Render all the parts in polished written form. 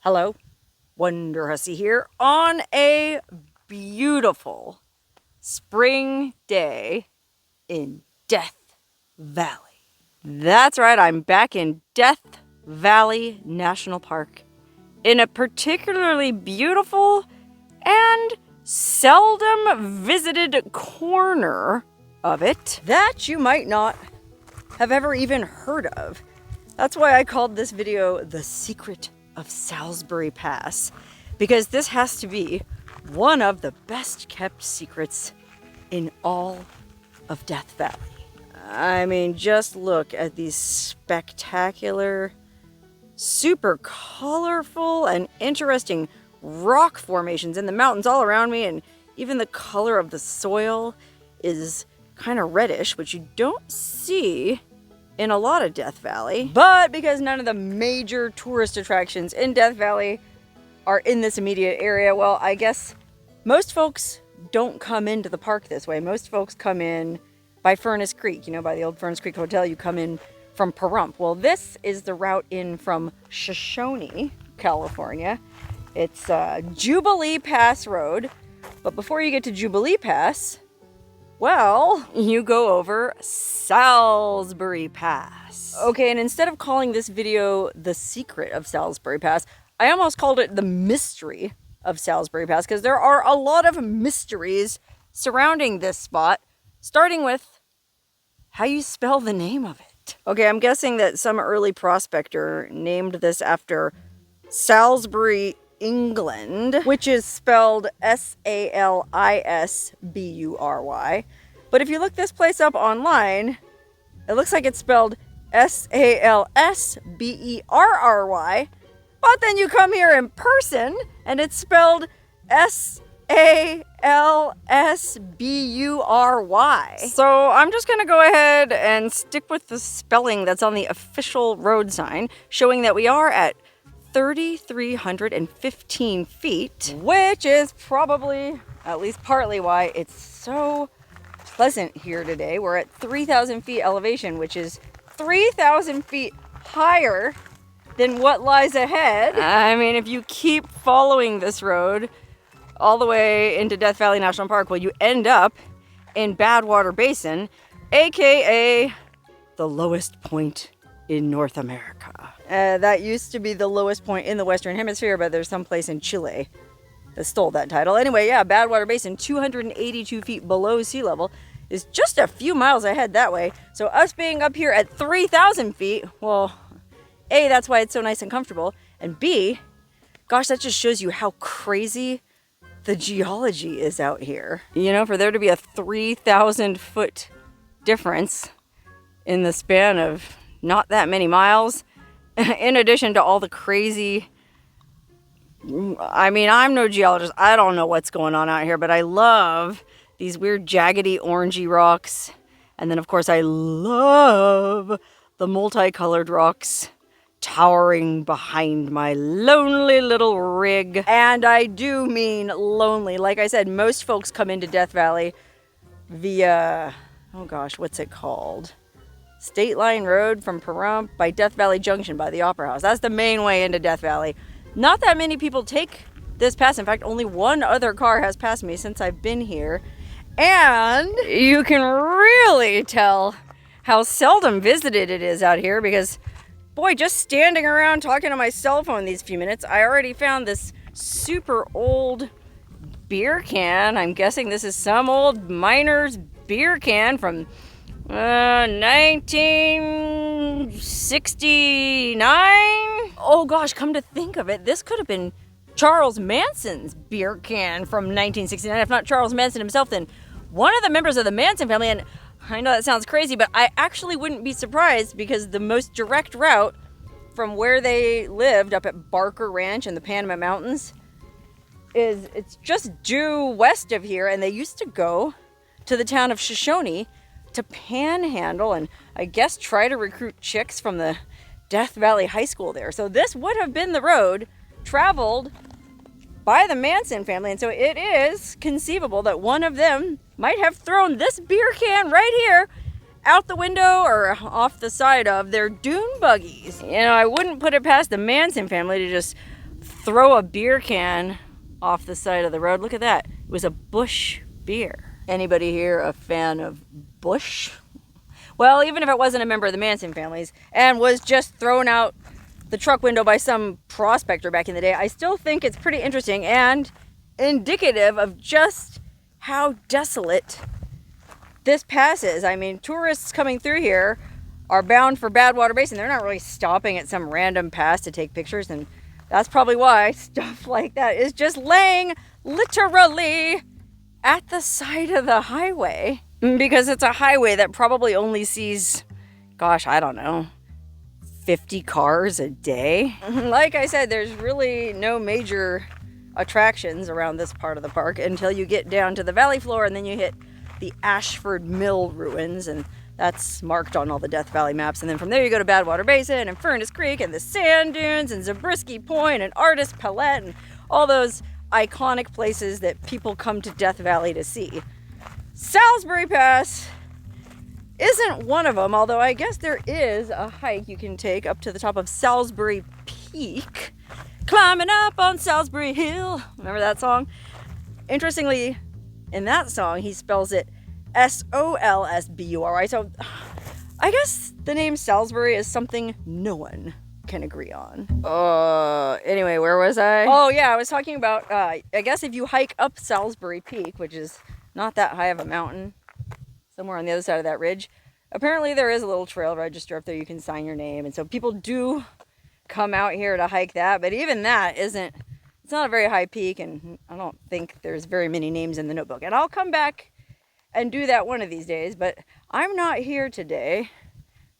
Hello, Wonderhussy here on a beautiful spring day in Death Valley. That's right, I'm back in Death Valley National Park in a particularly beautiful and seldom visited corner of it that you might not have ever even heard of. That's why I called this video The Secret of Salsberry Pass, because this has to be one of the best kept secrets in all of Death Valley. I mean, just look at these spectacular, super colorful and interesting rock formations in the mountains all around me, and even the color of the soil is kind of reddish, which you don't see in a lot of Death Valley. But because none of the major tourist attractions in Death Valley are in this immediate area, well, I guess most folks don't come into the park this way. Most folks come in by Furnace Creek, you know, by the old Furnace Creek Hotel. You come in from Pahrump. Well, this is the route in from Shoshone, California. It's Jubilee Pass Road. But before you get to Jubilee Pass, well, you go over Salsberry Pass. Okay, and instead of calling this video The Secret of Salsberry Pass, I almost called it The Mystery of Salsberry Pass, because there are a lot of mysteries surrounding this spot, starting with how you spell the name of it. Okay, I'm guessing that some early prospector named this after Salisbury, England, which is spelled Salisbury. But if you look this place up online, it looks like it's spelled Salsberry. But then you come here in person and it's spelled Salsbury. So I'm just going to go ahead and stick with the spelling that's on the official road sign, showing that we are at 3,315 feet, which is probably, at least partly, why it's so pleasant here today. We're at 3,000 feet elevation, which is 3,000 feet higher than what lies ahead. I mean, if you keep following this road all the way into Death Valley National Park, well, you end up in Badwater Basin, aka the lowest point in North America. That used to be the lowest point in the Western Hemisphere, but there's some place in Chile that stole that title. Anyway, yeah, Badwater Basin, 282 feet below sea level, is just a few miles ahead that way. So us being up here at 3,000 feet, well, A, that's why it's so nice and comfortable, and B, gosh, that just shows you how crazy the geology is out here. You know, for there to be a 3,000 foot difference in the span of not that many miles, in addition to all the crazy, I mean, I'm no geologist, I don't know what's going on out here, but I love these weird jaggedy orangey rocks, and then of course I love the multicolored rocks towering behind my lonely little rig. And I do mean lonely. Like I said, most folks come into Death Valley via, oh gosh, what's it called? State Line Road from Pahrump by Death Valley Junction by the Opera House. That's the main way into Death Valley. Not that many people take this pass. In fact, only one other car has passed me since I've been here. And you can really tell how seldom visited it is out here, because boy, just standing around talking to my cell phone these few minutes, I already found this super old beer can. I'm guessing this is some old miner's beer can from 1969? Oh gosh, come to think of it, this could have been Charles Manson's beer can from 1969. If not Charles Manson himself, then one of the members of the Manson family. And I know that sounds crazy, but I actually wouldn't be surprised, because the most direct route from where they lived up at Barker Ranch in the Panama Mountains it's just due west of here, and they used to go to the town of Shoshone to panhandle and I guess try to recruit chicks from the Death Valley High School there. So this would have been the road traveled by the Manson family, and so it is conceivable that one of them might have thrown this beer can right here out the window or off the side of their dune buggies. You know, I wouldn't put it past the Manson family to just throw a beer can off the side of the road. Look at that. It was a Busch beer. Anybody here a fan of Busch? Well, even if it wasn't a member of the Manson families and was just thrown out the truck window by some prospector back in the day, I still think it's pretty interesting and indicative of just how desolate this pass is. I mean, tourists coming through here are bound for Badwater Basin. They're not really stopping at some random pass to take pictures, and that's probably why stuff like that is just laying literally at the side of the highway, because it's a highway that probably only sees, gosh, I don't know, 50 cars a day. Like I said, there's really no major attractions around this part of the park until you get down to the valley floor, and then you hit the Ashford Mill ruins, and that's marked on all the Death Valley maps. And then from there you go to Badwater Basin and Furnace Creek and the Sand Dunes and Zabriskie Point and Artist Palette and all those iconic places that people come to Death Valley to see. Salsberry Pass isn't one of them, although I guess there is a hike you can take up to the top of Salsberry Peak. Climbing up on Salsberry Hill. Remember that song? Interestingly, in that song, he spells it Solsbury. So I guess the name Salsberry is something no one can agree on. Anyway, where was I? Oh yeah, I was talking about, I guess if you hike up Salsberry Peak, which is not that high of a mountain, somewhere on the other side of that ridge, apparently there is a little trail register up there you can sign your name. And so people do come out here to hike that, but even that isn't, it's not a very high peak, and I don't think there's very many names in the notebook. And I'll come back and do that one of these days, but I'm not here today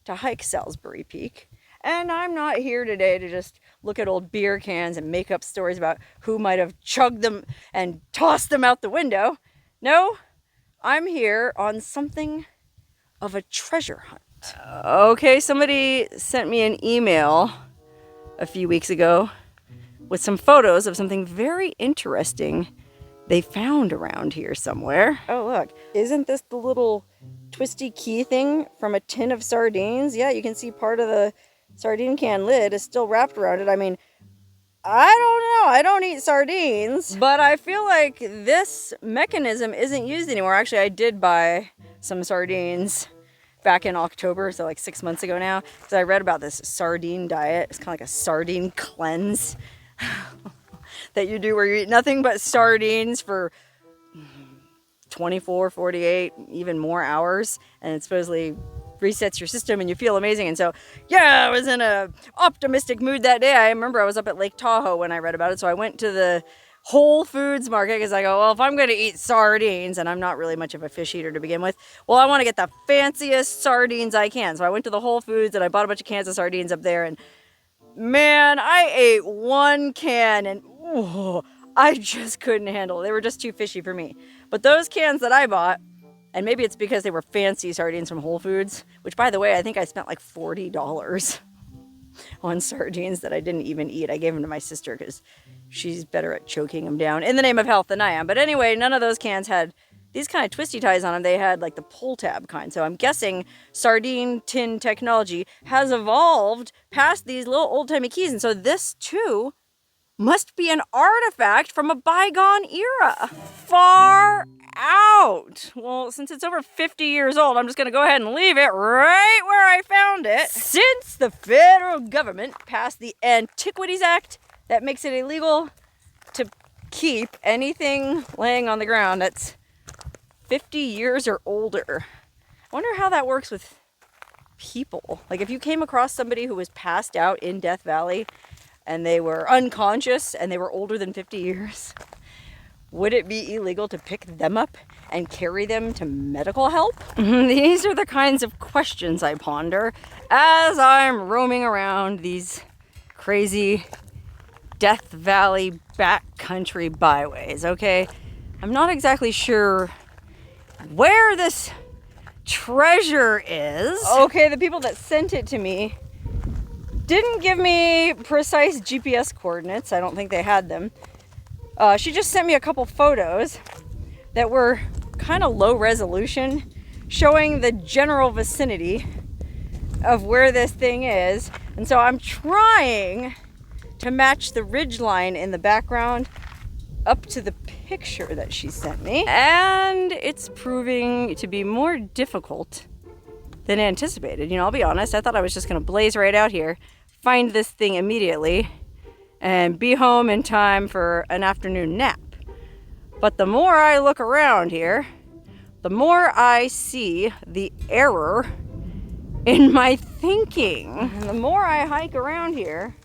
to hike Salsberry Peak, and I'm not here today to just look at old beer cans and make up stories about who might have chugged them and tossed them out the window. No, I'm here on something of a treasure hunt. Okay, somebody sent me an email a few weeks ago with some photos of something very interesting they found around here somewhere. Oh, look. Isn't this the little twisty key thing from a tin of sardines? Yeah, you can see part of the sardine can lid is still wrapped around it. I mean, I don't know. I don't eat sardines, but I feel like this mechanism isn't used anymore. Actually, I did buy some sardines back in October, so like 6 months ago now, because I read about this sardine diet. It's kind of like a sardine cleanse that you do where you eat nothing but sardines for 24, 48, even more hours, and it supposedly resets your system and you feel amazing. And so, yeah, I was in a optimistic mood that day. I remember I was up at Lake Tahoe when I read about it, so I went to the Whole Foods market because I go, well, if I'm going to eat sardines, and I'm not really much of a fish eater to begin with, well, I want to get the fanciest sardines I can. So I went to the Whole Foods and I bought a bunch of cans of sardines up there, and man, I ate one can and I just couldn't handle it. They were just too fishy for me. But those cans that I bought, and maybe it's because they were fancy sardines from Whole Foods, which, by the way, I think I spent like $40 on sardines that I didn't even eat. I gave them to my sister because she's better at choking them down in the name of health than I am. But anyway, none of those cans had these kind of twisty ties on them. They had like the pull tab kind. So I'm guessing sardine tin technology has evolved past these little old-timey keys. And so this too must be an artifact from a bygone era. Far out. Well, since it's over 50 years old, I'm just going to go ahead and leave it right where I found it. Since the federal government passed the Antiquities Act that makes it illegal to keep anything laying on the ground that's 50 years or older. I wonder how that works with people. Like if you came across somebody who was passed out in Death Valley and they were unconscious and they were older than 50 years, would it be illegal to pick them up and carry them to medical help? These are the kinds of questions I ponder as I'm roaming around these crazy Death Valley backcountry byways, okay? I'm not exactly sure where this treasure is. Okay, the people that sent it to me didn't give me precise GPS coordinates. I don't think they had them. She just sent me a couple photos that were kind of low resolution, showing the general vicinity of where this thing is. And so I'm trying to match the ridge line in the background up to the picture that she sent me. And it's proving to be more difficult than anticipated. You know, I'll be honest, I thought I was just gonna blaze right out here, find this thing immediately, and be home in time for an afternoon nap. But the more I look around here, the more I see the error in my thinking. And the more I hike around here,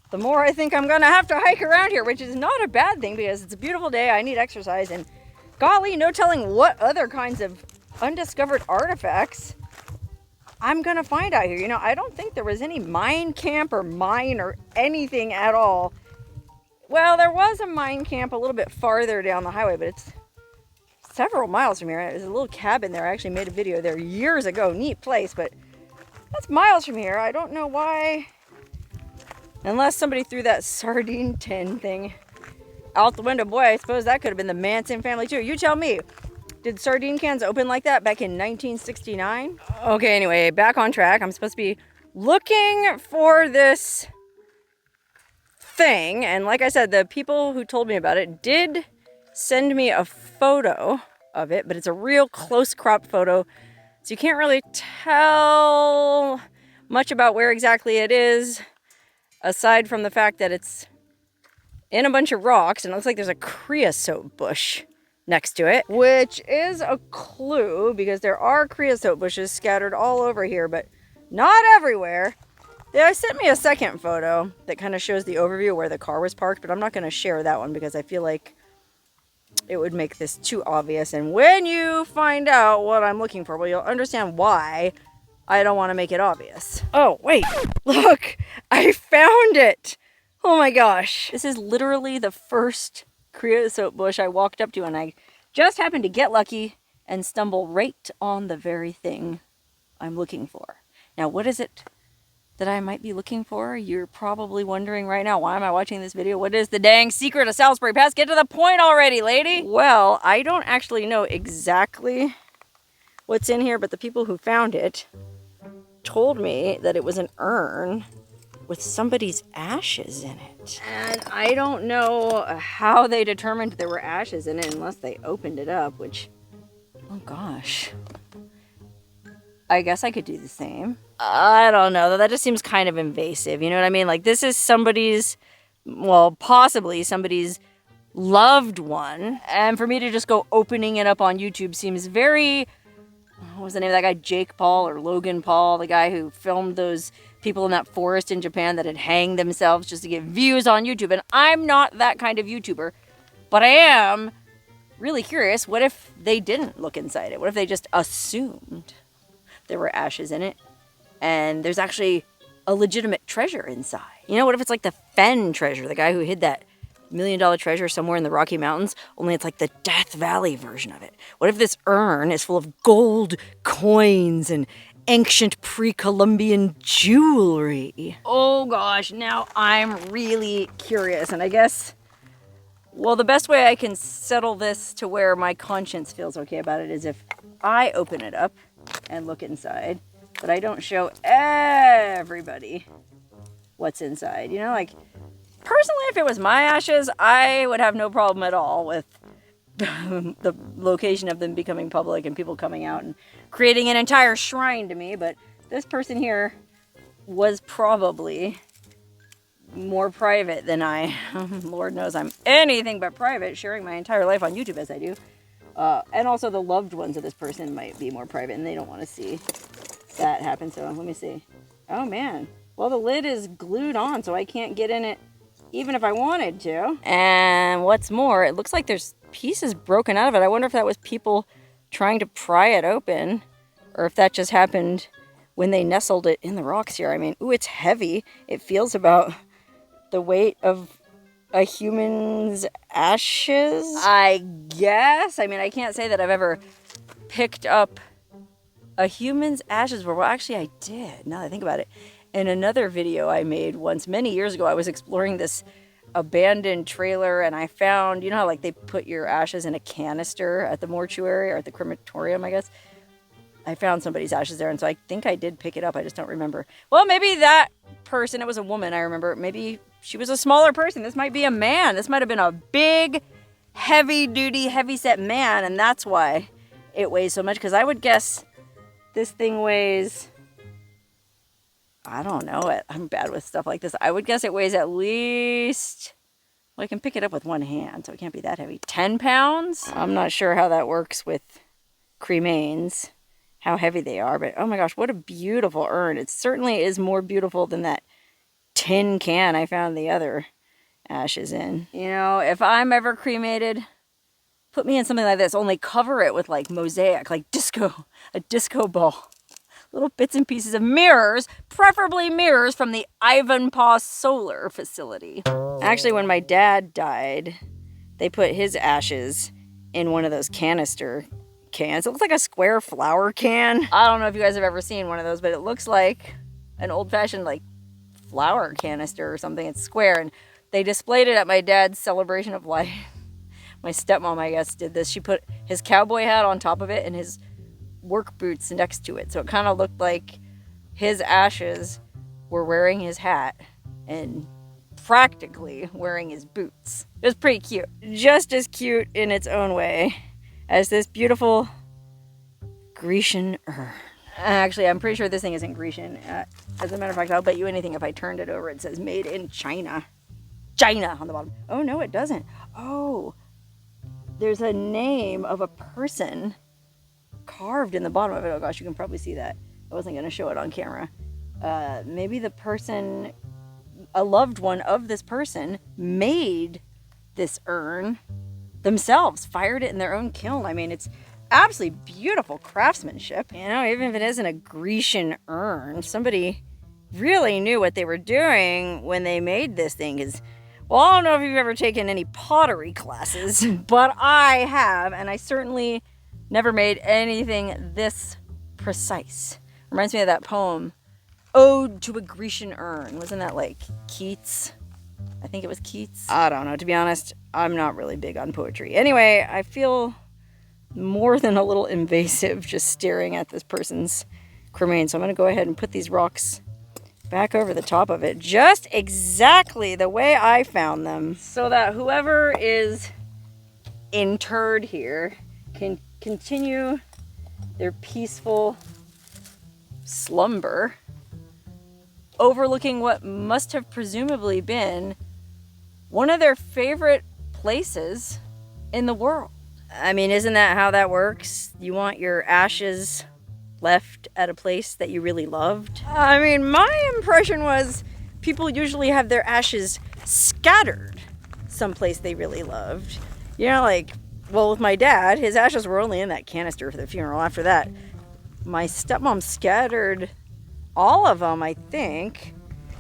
the more I think I'm gonna have to hike around here, which is not a bad thing because it's a beautiful day, I need exercise, and golly, no telling what other kinds of undiscovered artifacts I'm gonna find out here. You know, I don't think there was any mine camp or mine or anything at all. Well, there was a mine camp a little bit farther down the highway, but it's several miles from here. There's a little cabin there. I actually made a video there years ago. Neat place, but that's miles from here. I don't know why. Unless somebody threw that sardine tin thing out the window. Boy, I suppose that could have been the Manson family too. You tell me. Did sardine cans open like that back in 1969? Okay, anyway, back on track. I'm supposed to be looking for this thing. And like I said, the people who told me about it did send me a photo of it, but it's a real close crop photo. So you can't really tell much about where exactly it is, aside from the fact that it's in a bunch of rocks and it looks like there's a creosote bush next to it, which is a clue because there are creosote bushes scattered all over here, but not everywhere. They sent me a second photo that kind of shows the overview where the car was parked, but I'm not going to share that one because I feel like it would make this too obvious. And when you find out what I'm looking for, well, you'll understand why I don't want to make it obvious. Oh, wait, look, I found it. Oh my gosh. This is literally the first creosote bush I walked up to, and I just happened to get lucky and stumble right on the very thing I'm looking for. Now, what is it that I might be looking for? You're probably wondering right now, why am I watching this video? What is the dang secret of Salsberry Pass? Get to the point already, lady. Well, I don't actually know exactly what's in here, but the people who found it told me that it was an urn with somebody's ashes in it. And I don't know how they determined there were ashes in it unless they opened it up, which, oh gosh. I guess I could do the same. I don't know, that just seems kind of invasive, you know what I mean? Like, this is somebody's, well, possibly somebody's loved one, and for me to just go opening it up on YouTube seems very, what was the name of that guy, Jake Paul or Logan Paul, the guy who filmed those people in that forest in Japan that had hanged themselves just to get views on YouTube, and I'm not that kind of YouTuber, but I am really curious, what if they didn't look inside it? What if they just assumed there were ashes in it, and there's actually a legitimate treasure inside? You know, what if it's like the Fenn treasure, the guy who hid that $1 million treasure somewhere in the Rocky Mountains, only it's like the Death Valley version of it? What if this urn is full of gold coins and ancient pre-Columbian jewelry? Oh gosh, now I'm really curious, and I guess, well, the best way I can settle this to where my conscience feels okay about it is if I open it up and look inside, but I don't show everybody what's inside. You know, like, personally, if it was my ashes, I would have no problem at all with the location of them becoming public and people coming out and creating an entire shrine to me. But this person here was probably more private than I. Lord knows I'm anything but private, sharing my entire life on YouTube as I do. And also the loved ones of this person might be more private and they don't want to see that happen. So let me see. Oh man. Well, the lid is glued on, so I can't get in it even if I wanted to. And what's more, it looks like there's pieces broken out of it. I wonder if that was people trying to pry it open, or if that just happened when they nestled it in the rocks here. I mean, ooh, it's heavy. It feels about the weight of a human's ashes, I guess. I mean, I can't say that I've ever picked up a human's ashes before. Well, actually, I did, now that I think about it. In another video I made once, many years ago, I was exploring this abandoned trailer, and I found, you know how like they put your ashes in a canister at the mortuary or at the crematorium, I guess? I found somebody's ashes there, and so I think I did pick it up. I just don't remember. Well, maybe that person, it was a woman, I remember, maybe she was a smaller person. This might be a man. This might have been a big, heavy-duty, heavy-set man, and that's why it weighs so much. Because I would guess this thing weighs, I don't know, I'm bad with stuff like this. I would guess it weighs at least, well, I can pick it up with one hand, so it can't be that heavy. 10 pounds? I'm not sure how that works with cremains, how heavy they are, but oh my gosh, what a beautiful urn. It certainly is more beautiful than that tin can I found the other ashes in. You know, if I'm ever cremated, put me in something like this, only cover it with like mosaic, like a disco ball. Little bits and pieces of mirrors, preferably mirrors from the Ivanpah Solar Facility. Actually, when my dad died, they put his ashes in one of those canister cans. It looks like a square flower can. I don't know if you guys have ever seen one of those, but it looks like an old-fashioned like flower canister or something. It's square, and they displayed it at my dad's celebration of life. My stepmom, I guess, did this. She put his cowboy hat on top of it and his work boots next to it. So it kind of looked like his ashes were wearing his hat and practically wearing his boots. It was pretty cute. Just as cute in its own way as this beautiful Grecian urn. Actually, I'm pretty sure this thing isn't Grecian. As a matter of fact, I'll bet you anything if I turned it over, it says made in China. China on the bottom. Oh, no, it doesn't. Oh, there's a name of a person carved in the bottom of it. Oh gosh, you can probably see that. I wasn't going to show it on camera. Maybe the person, a loved one of this person, made this urn themselves, fired it in their own kiln. I mean, it's absolutely beautiful craftsmanship. You know, even if it isn't a Grecian urn, somebody really knew what they were doing when they made this thing. Because, well, I don't know if you've ever taken any pottery classes, but I have, and I certainly never made anything this precise. Reminds me of that poem, Ode to a Grecian Urn. Wasn't that like Keats? I think it was Keats. I don't know. To be honest, I'm not really big on poetry. Anyway, I feel more than a little invasive just staring at this person's cremain. So I'm going to go ahead and put these rocks back over the top of it, just exactly the way I found them, so that whoever is interred here can continue their peaceful slumber, overlooking what must have presumably been one of their favorite places in the world. I mean, isn't that how that works? You want your ashes left at a place that you really loved? I mean, my impression was people usually have their ashes scattered someplace they really loved. You know, like, well, with my dad, his ashes were only in that canister for the funeral. After that, my stepmom scattered all of them, I think,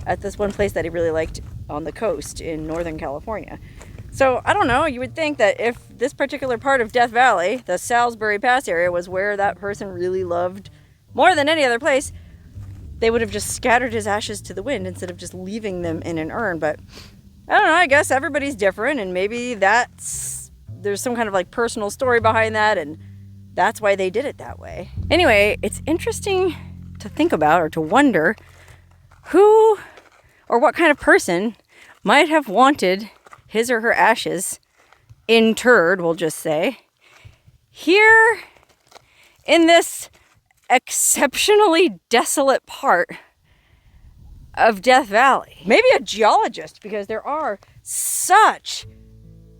at this one place that he really liked on the coast in Northern California. So, I don't know, you would think that if this particular part of Death Valley, the Salsberry Pass area, was where that person really loved more than any other place, they would have just scattered his ashes to the wind instead of just leaving them in an urn. But, I don't know, I guess everybody's different, and maybe there's some kind of like personal story behind that, and that's why they did it that way. Anyway, it's interesting to think about, or to wonder, who or what kind of person might have wanted his or her ashes interred, we'll just say, here in this exceptionally desolate part of Death Valley. Maybe a geologist, because there are such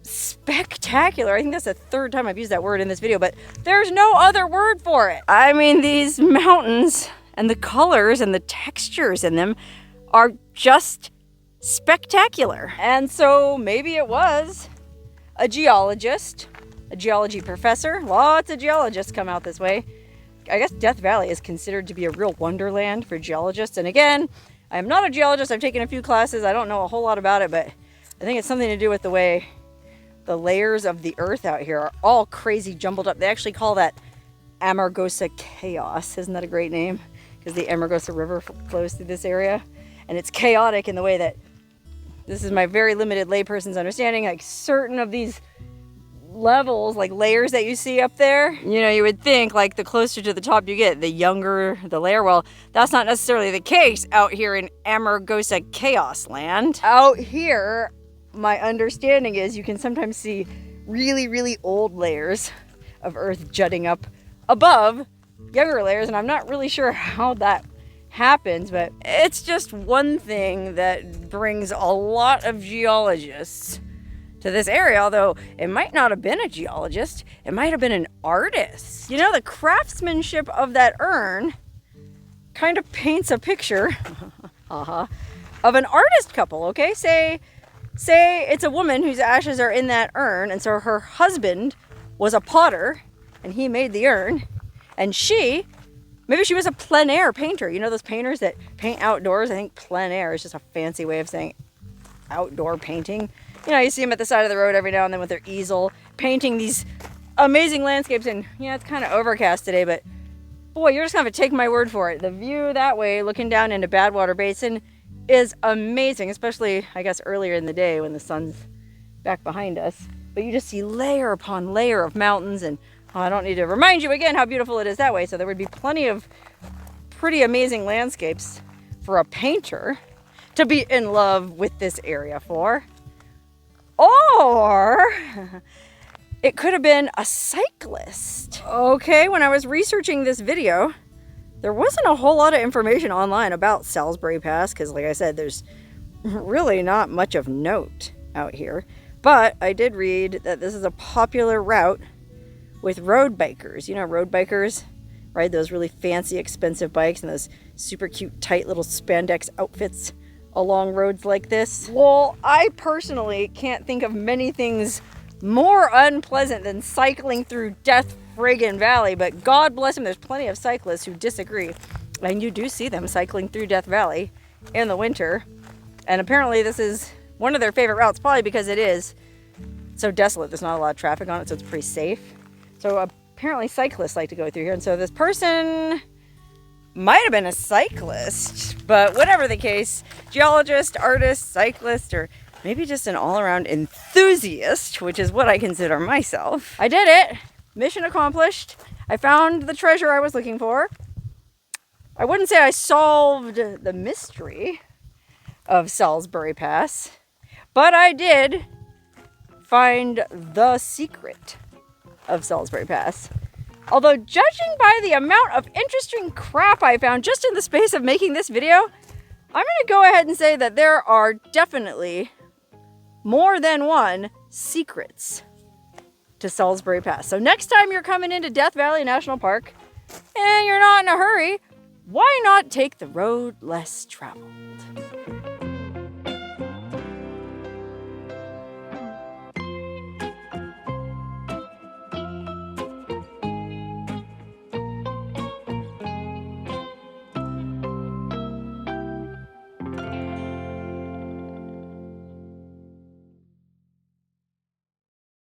spectacular, I think that's the third time I've used that word in this video, but there's no other word for it. I mean, these mountains and the colors and the textures in them are just spectacular. And so maybe it was a geologist, a geology professor. Lots of geologists come out this way. I guess Death Valley is considered to be a real wonderland for geologists. And again, I am not a geologist. I've taken a few classes. I don't know a whole lot about it, but I think it's something to do with the way the layers of the earth out here are all crazy jumbled up. They actually call that Amargosa chaos. Isn't that a great name? Because the Amargosa River flows through this area. And it's chaotic in the way that, this is my very limited layperson's understanding, like certain of these levels, like layers that you see up there. You know, you would think like the closer to the top you get, the younger the layer. Well, that's not necessarily the case out here in Amargosa Chaos Land. Out here, my understanding is you can sometimes see really, really old layers of earth jutting up above younger layers, and I'm not really sure how that happens, but it's just one thing that brings a lot of geologists to this area, although it might not have been a geologist, it might have been an artist. You know, the craftsmanship of that urn kind of paints a picture of an artist couple, okay? Say it's a woman whose ashes are in that urn, and so her husband was a potter, and he made the urn, and maybe she was a plein air painter. You know those painters that paint outdoors? I think plein air is just a fancy way of saying outdoor painting. You know, you see them at the side of the road every now and then with their easel, painting these amazing landscapes. And yeah, it's kind of overcast today, but boy, you're just going to have to take my word for it. The view that way, looking down into Badwater Basin, is amazing, especially, I guess, earlier in the day when the sun's back behind us. But you just see layer upon layer of mountains, and I don't need to remind you again how beautiful it is that way. So there would be plenty of pretty amazing landscapes for a painter to be in love with this area for. Or it could have been a cyclist. Okay, when I was researching this video, there wasn't a whole lot of information online about Salsberry Pass because, like I said, there's really not much of note out here. But I did read that this is a popular route with road bikers. You know, road bikers ride those really fancy, expensive bikes and those super cute, tight little spandex outfits along roads like this. Well, I personally can't think of many things more unpleasant than cycling through Death Friggin' Valley, but God bless them, there's plenty of cyclists who disagree. And you do see them cycling through Death Valley in the winter. And apparently this is one of their favorite routes, probably because it is so desolate. There's not a lot of traffic on it, so it's pretty safe. So apparently cyclists like to go through here. And so this person might have been a cyclist, but whatever the case, geologist, artist, cyclist, or maybe just an all-around enthusiast, which is what I consider myself. I did it. Mission accomplished. I found the treasure I was looking for. I wouldn't say I solved the mystery of Salsberry Pass, but I did find the secret of Salsberry Pass. Although, judging by the amount of interesting crap I found just in the space of making this video, I'm going to go ahead and say that there are definitely more than one secrets to Salsberry Pass. So next time you're coming into Death Valley National Park and you're not in a hurry, why not take the road less traveled?